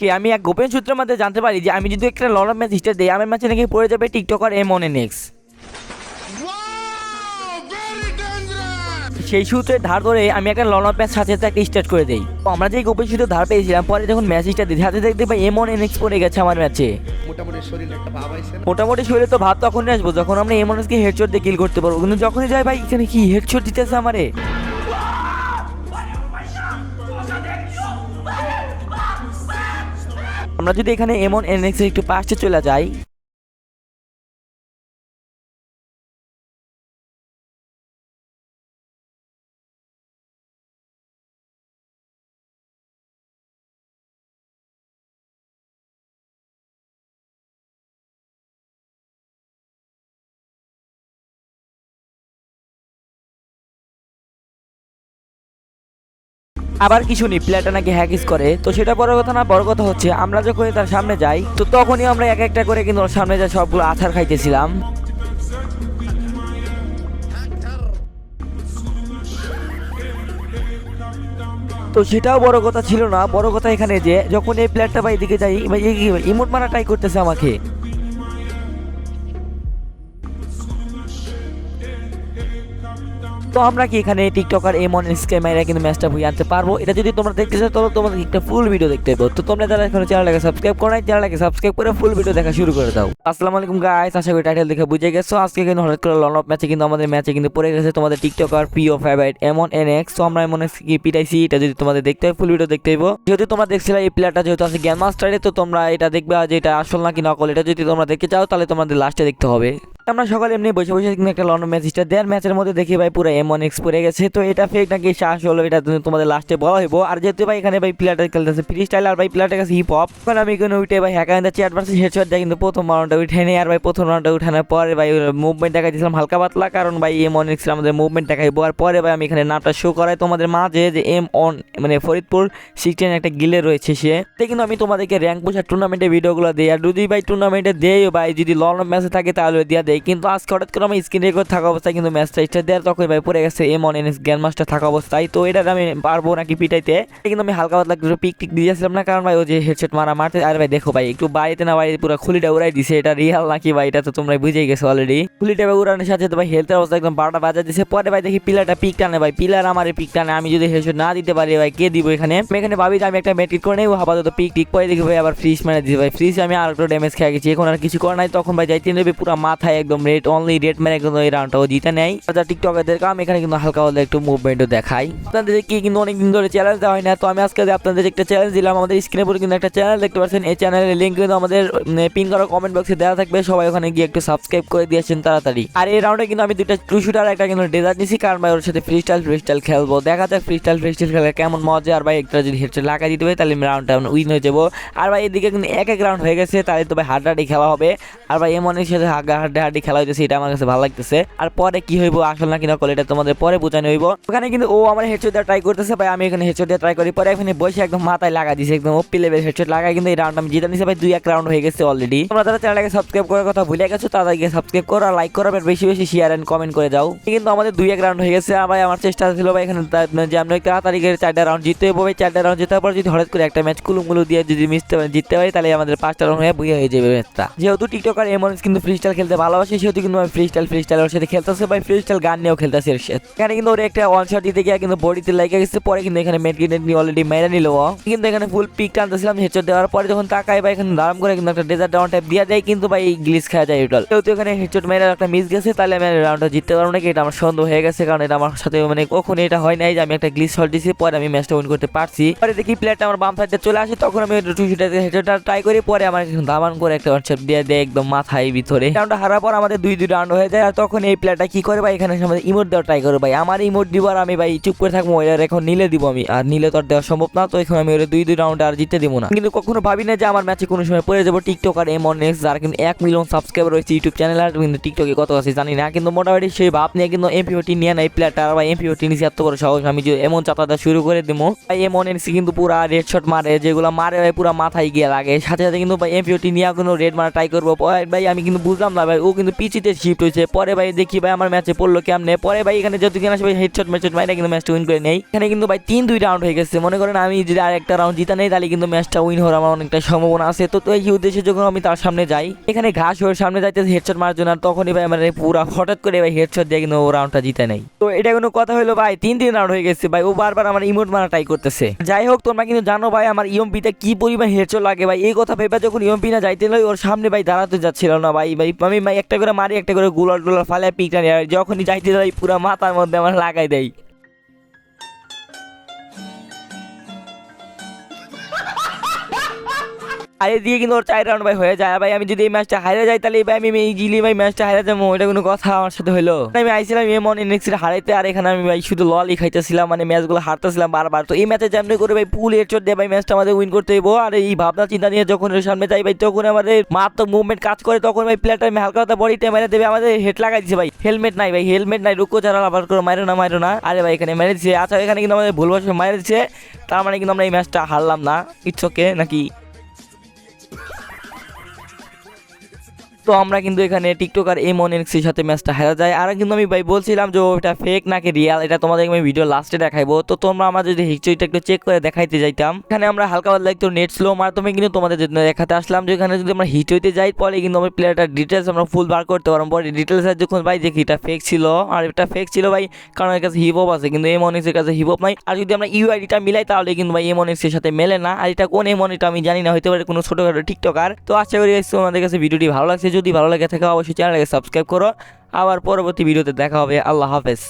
আজকে আমি এক গোপন সূত্রের মধ্যে জানতে পারি যে আমি যদি একটা লড়াই ম্যাচ স্টার্ট দিই আমার ম্যাচে নাকি পড়ে যাবে টিকটকার M1NX। সেই সূত্রে ধার ধরে আমি একটা লড়াই ম্যাচ সাথে সাথে একটা স্টার্ট করে দেই। আমরা যে গোপন সূত্রে ধার পেয়েছিলাম পরে যখন ম্যাচ স্টার্ট দিই সাথে দেখতে পাই M1NX পড়ে গেছে আমার ম্যাচে। মোটামুটি শরীরে তো ভাব তখনই আসবো যখন আমরা M1NX কে হেডশট দিয়ে কিল করতে পারবো, কিন্তু যখনই যাই ভাই এখানে কি হেডশট দিতেছে আমারে। আমরা যদি এখানে M1NX এর একটু পাশে চলে যাই, আবার কিছু নি প্লেয়ারটা নাকি হ্যাকিস করে, তো সেটা বড় কথা না, বড় কথা হচ্ছে আমরা যখনই তার সামনে যাই তো তখনই আমরা এক একটা করে কিন্তু ওর সামনে যাই সবগুলো আছাড় খাইতেছিলাম। তো সেটাও বড় কথা ছিল না, বড় কথা এখানে যে যখন এই প্লেয়ারটা ভাই এদিকে যাই ভাই ইমোট মারা ট্রাই করতেছে আমাকে। তো আমরা কি এখানে টিকটকার M1NX কে মাইরা কিন্তু ম্যাচটা ভুই আনতে পারবো? এটা যদি তোমরা দেখতে চাও তাহলে তোমাদের একটা ফুল ভিডিও দেখতে হবে। তো তোমরা যারা এখন চ্যানেলটাকে সাবস্ক্রাইব করো নাই চ্যানেলটাকে সাবস্ক্রাইব করে ফুল ভিডিও দেখা শুরু করে দাও। আসসালামু আলাইকুম গাইস, আশা করি টাইটেল দেখে বুঝে গেছো আজকে কিন্তু হঠাৎ করে লন অফ ম্যাচে কিন্তু আমাদের ম্যাচে কিন্তু পড়ে গেছে তোমাদের টিকটকার প্রিয় ফেভারিট M1NX। তো আমরা M1NX কি পিটাইছি এটা যদি তোমাদের দেখতে হয় ফুল ভিডিও দেখতে হইব। যেহেতু তোমরা দেখছিলে এই প্লেয়ারটা যেহেতু আছে গ্যান মাস্টারে, তো তোমরা এটা দেখবে যে এটা আসল নাকি নকল এটা যদি তোমরা দেখতে চাও তাহলে তোমাদের লাস্টে দেখতে হবে। আমরা সকালে এমনি বসে বসে কিন্তু একটা লন্ডন ম্যাচ স্টার্ট দেওয়ার ম্যাচের মধ্যে দেখি ভাই পুরো M1NX পড়ে গেছে। তো এটা ফেক নাকি শ্বাস হলো এটা তোমাদের লাস্টে বলা হইব। আর যেহেতু ভাই এখানে ভাই প্লেয়ারটা খেলতেছে ফ্রি স্টাইল আর ভাই প্লেয়ারটা কাছে হিপ হপ, কারণ আমি এখানে উঠে ভাই হ্যাকার চ্যাট ভার্সেস হেডশট দেয় কিন্তু প্রথম রাউন্ডটা উঠে নেই। আর ভাই প্রথম রাউন্ডটা উঠানোর পরে ভাই মুভমেন্ট দেখাই দিয়েছিলাম হালকা পাতলা, কারণ ভাই M1NX আমাদের মুভমেন্ট দেখাইবো। আর পরে ভাই আমি এখানে নামটা শো করাই তোমাদের মাঝে যে M1 মানে ফরিদপুর 16 একটা গিলে রয়েছে সে, কিন্তু আমি তোমাদেরকে র্যাঙ্ক পুষার টুর্নামেন্টে ভিডিওগুলো দিই। আর যদি ভাই টুর্নামেন্টে দেই ভাই যদি লন্ডন ম্যাচে থাকে তাহলে দিয়া দেয়, কিন্তু আজকে হঠাৎ করে আমি স্ক্রিন রেকর্ড থাকা অবস্থায় কিন্তু ম্যাচটা স্টার্ট দেওয়ার তখন ভাই পড়ে গেছে M1NX গ্র্যান্ড মাস্টার থাকা অবস্থায়। তো এটা আমি পারবো নাকি পিটাইতে, কিন্তু আমি হালকা পাতলা একটু পিক টিক দিয়েছিলাম না, কারণ ভাই ও যে হেডশট মারতে। আর ভাই দেখো ভাই একটু বাড়িতে না বাড়িতে পুরো খুলিটা উড়াই দিছে, এটা রিয়াল নাকি ভাই এটা তো তোমরা বুঝেই গেছো অলরেডি। খুলিটা উড়ানোর সাথে তো ভাই হেলথের অবস্থা একদম 12টা বাজা দিছে। পরে ভাই দেখি পিলারটা পিক টানে, ভাই পিলার আমার পিক টানে, আমি যদি হেডশট না দিতে পারি ভাই কে দিব এখানে। আমি এখানে ভাবি যে আমি একটা মেট্রিক করে নেই আপাতত পিক টিক পরে দেখি ভাই আবার ফ্রিজ মেরে দিছে। ভাই ফ্রিজ আমি আর একটু ড্যামেজ খেয়ে গেছি, এখন আর কিছু করার নাই। তখন ভাই যাইতে নেবে পুরো মাথায় একদম রেড অনলি রেড মেরে একদম এই রাউন্ডটাও জিতে নেয়। টিকটকারদের কাম এখানে কিন্তু হালকা হলে একটু মুভমেন্টও দেখাই আপনাদের কি কিন্তু অনেকদিন ধরে চ্যালেঞ্জ দেওয়া হয় না। তো আমি আজকে আপনাদের একটা চ্যালেঞ্জ দিলাম, আমাদের স্ক্রিনে পরে কিন্তু একটা চ্যানেল দেখতে পাচ্ছেন, এই চ্যানেলের লিঙ্ক কিন্তু আমাদের পিন করা কমেন্ট বক্সে দেওয়া থাকবে, সবাই ওখানে গিয়ে একটু সাবস্ক্রাইব করে দিয়েছেন তাড়াতাড়ি। আর এই রাউন্ডে কিন্তু আমি দুইটা ট্রু শুটার একটা কিন্তু ডেজার্ট নিছি, কারণ ভাই ওর সাথে ফ্রিস্টাইল খেলবো, দেখা যাক ফ্রিস্টাইল খেলা কেমন মজা। আর ভাই একটা যদি হেডশট লাগাই দিতে পারি তাহলে রাউন্ডটা উইন হয়ে যাবো। আর ভাই এদিকে কিন্তু এক রাউন্ড হয়ে গেছে, তাহলে তো ভাই হাড্ডাহাড্ডি খেলা হবে। আর ভাই M1NX সাথে হাড্ডাহাড্ডি খেলা হইতেছে, এটা আমার কাছে ভালো লাগতেছে। আর পরে কি হইব আসল নাকি নকল এটা তোমাদের পরে বোঝানো হইব। ওখানে কিন্তু ও আমার হেডশট দিয়ে ট্রাই করতেছে, ভাই আমি এখানে হেডশট দিয়ে ট্রাই করি, পরে এখানে বসে একদম মাথায় লাগা দিছে, একদম ওপি লেভেল হেডশট লাগাই কিন্তু এই রাউন্ড আমি জিতে নিছি ভাই। 2-1 রাউন্ড হয়ে গেছে অলরেডি। তোমরা যারা চ্যানেলটাকে সাবস্ক্রাইব করার কথা ভুলে গেছো তাদেরকে সাবস্ক্রাইব করো আর লাইক করো, আর বেশি বেশি শেয়ার এন্ড কমেন্ট করে যাও। কিন্তু আমাদের 2-1 রাউন্ড হয়ে গেছে। আর ভাই আমার চেষ্টা ছিল ভাই এখানে যে আমরা তাড়াতাড়ি 4টা রাউন্ড জিততে হবে ভাই। 4টা রাউন্ড জেতার পর যদি হঠাৎ করে একটা ম্যাচ কুলুমুলু দিয়ে যদি জিততে পারি তাহলে আমাদের 5টা রাউন্ড হয়ে বুঝে হয়ে যাবে ম্যাচটা। যেহেতু টিকটকার M1NX কিন্তু ফ্রিস্টাইল খেলতে ভালোবাসে, সেহেতু কিন্তু আমি ফ্রিস্টাইল ওর সাথে খেলতেছে ভাই, ফ্রিস্টাইল গান নিয়েও খেলতেছে এর সাথে। এখানে কিন্তু ওর একটা ওয়ান শট দিতে গিয়ে কিন্তু বডিতে লেগে গেছে, পরে কিন্তু এখানে মেডকিট নিয়ে অলরেডি মেরে নিল। কিন্তু এখানে ফুল পিক টানতেছিলাম হেডশট দেওয়ার পরে যখন তাকাই ভাই এখানে দাঁড়াম করে কিন্তু একটা ডেজার্ট ডাউন টাইপ দিয়ে দেয়, কিন্তু ভাই গ্লিচ খাওয়া যায় টোটাল। যেহেতু এখানে হেডশট মেরে একটা মিস গেছে তাহলে আমি রাউন্ডটা জিততে পারবো নাকি এটা আমার সন্দেহ হয়ে গেছে, কারণ এটা আমার সাথে মানে কখনো এটা হয় নাই যে আমি একটা গ্লিচ শট দিছি পরে আমি ম্যাচটা উইন করতে পারছি। পরে দেখি প্লেয়ারটা আমার বাম সাইডে চলে আসে, তখন আমি টু শুটার হেডশটটা ট্রাই করি, পরে আমার দামান করে একটা ওয়ান শট দিয়ে দেয় একদম মাথায় ভিতরে। রাউন্ডটা হারার পর আমাদের 2-2 রাউন্ড হয়ে যায়। আর তখন এই প্লেয়ারটা কি করে ভাই এখানে আমাদের ইমোট দেওয়া ট্রাই করে, ভাই আমার ইমোট দিবার আমি ভাই চুপ করে থাকবো, এর এখন নিলে দিব আমি, আর নিলে তো আর দেওয়া সম্ভব না। তো এখন আমি ওর 2-2 রাউন্ড আর জিতে দিব না, কিন্তু কখনো ভাবি না যে আমার ম্যাচে কোনো সময় পড়ে যাবো টিকটকার M1NX, যার কিন্তু 1 মিলিয়ন সাবস্ক্রাইবার রয়েছে ইউটিউব চ্যানেল, আর কিন্তু টিকটকে কত আছে জানি না, কিন্তু মোটামুটি সেই ভাব নিয়ে কিন্তু MP40 নিয়ে নাই প্লেয়ারটা। আর ভাই MP40 নিচে এত বড় সাহস, আমি যে এমন চাতাটা শুরু করে দেবো ভাই। M1NX কিন্তু পুরা রেড শট মারে, যেগুলো মারে ভাই পুরা মাথায় গিয়ে লাগে, সাথে সাথে কিন্তু ভাই MP40 নিয়ে কিন্তু রেড মারা ট্রাই করবো ভাই। আমি কিন্তু বুঝলাম না ভাই ও কিন্তু পিচিতে শিফট হয়েছে। পরে ভাই দেখি ভাই আমার ম্যাচে পড়লো কেমনে, পরে ভাই এখানে যত কিনা আসে ভাই হেডশট ম্যাচট মাইরা কিন্তু ম্যাচটা উইন করে নেই। এখানে কিন্তু ভাই 3-2 রাউন্ড হয়ে গেছে। মনে করেন আমি যদি আর একটা রাউন্ড জিতা নেই তাহলে কিন্তু ম্যাচটা উইন হওয়ার আমার অনেকটা সম্ভাবনা আছে। তো এই উদ্দেশ্যে যখন আমি তার সামনে যাই, এখানে ঘাস হয়ে সামনে যাইতেছে হেডশট মারার জন্য, আর তখনই ভাই আমার পুরা হঠাৎ করে ভাই হেডশট দিয়ে কিন্তু ও রাউন্ডটা জিতে নেই। তো এটা কোনো কথা হলো ভাই, 3 রাউন্ড হয়ে গেছে ভাই, ও বারবার আমার ইমোট মারা ট্রাই করতেছে। যাই হোক তোমরা কিন্তু জানো ভাই আমার ইএমপিতে কি পরিমাণ হেডশট লাগে ভাই। এই কথা ভেবে যখন ইএমপি না যাইতে লই ওর সামনে ভাই দাঁড়াতে যাচ্ছিল না ভাই। আমি ভাই একটা করে মারি, একটা করে গুলার টুলার ফালে পিকটা নিয়ে যখনই যাইতে যাই পুরা মাথার মধ্যে আমার লাগাই দেয়। হারিয়ে দিয়ে কিন্তু ওর 4 রাউন্ড ভাই হয়ে যায়। ভাই আমি যদি এই ম্যাচটা হারিয়ে যাই তাহলে ভাই আমি ইজিলি ভাই ম্যাচটা হারিয়ে যাবো, এটা কোনো কথা আমার সাথে হলো? আমি আইছিলাম এমন ইনএক্সির হারাইতে, আর এখানে আমি ভাই শুধু ললই খাইতেছিলাম, মানে ম্যাচগুলো হারতেছিলাম বারবার। তো এই ম্যাচে যেমনি করে ভাই ফুল হেডশট দিয়ে ভাই ম্যাচটা আমাদের উইন করতে হইব। আর এই ভাবনা চিন্তা নিয়ে যখন ওর সামনে যাই ভাই তখন আমাদের মারাত্মক মুভমেন্ট কাজ করে, তখন ভাই প্লেয়ারটা হালকা হালকা বডিতে মেরে দেবে, আমাদের হেড লাগাই দিচ্ছে ভাই। হেলমেট নাই ভাই, হেলমেট নাই, রুকো যারা আবার করে মারো না। আরে ভাই এখানে মেরে দিচ্ছে। আচ্ছা এখানে কিন্তু আমাদের ভুলবশত মেরে দিচ্ছে, তার মানে কিন্তু আমরা এই ম্যাচটা হারলাম না। ইটস ওকে নাকি? তো আমরা কিন্তু এখানে টিকটকার এমনএক্সের সাথে ম্যাচটা হেরা যায়। আর কিন্তু আমি ভাই বলছিলাম যে ওটা ফেক নাকি রিয়াল, এটা তোমাদের আমি ভিডিও লাস্টে দেখাইবো। তো তোমরা আমার যদি হিস্ট্রিটা একটু চেক করে দেখাইতে যাইতাম। এখানে আমরা হালকা পাতলা একটু নেট স্লো মারতাম, কিন্তু তোমাদের জন্য দেখাতে আসলাম যে এখানে যদি আমরা হিস্ট্রিতে যাই পরে কিন্তু আমার প্লেয়ারটার ডিটেলস আমরা ফুল বার করতে পারবো। পরে ডিটেলস যখন ভাই দেখি এটা ফেক ছিল, আর এটা ফেক ছিল ভাই কারণ এর কাছে হিপহপ আছে কিন্তু এমনএক্সের কাছে হিপহপ নাই। আর যদি আমরা ইউআইডিটা মিলাই তাহলে কিন্তু ভাই এমনএক্সের সাথে মেলে না। আর এটা কোন এমনটা আমি জানি না, হতে পারে কোনো ছোটখাটো টিকটকার। তো আশা করি তোমাদের কাছে ভিডিওটি ভালো লাগছে। যদি ভালো লাগে থাকে অবশ্যই চ্যানেলটাকে সাবস্ক্রাইব করো। আবার পরবর্তী ভিডিওতে দেখা হবে। আল্লাহ হাফেজ।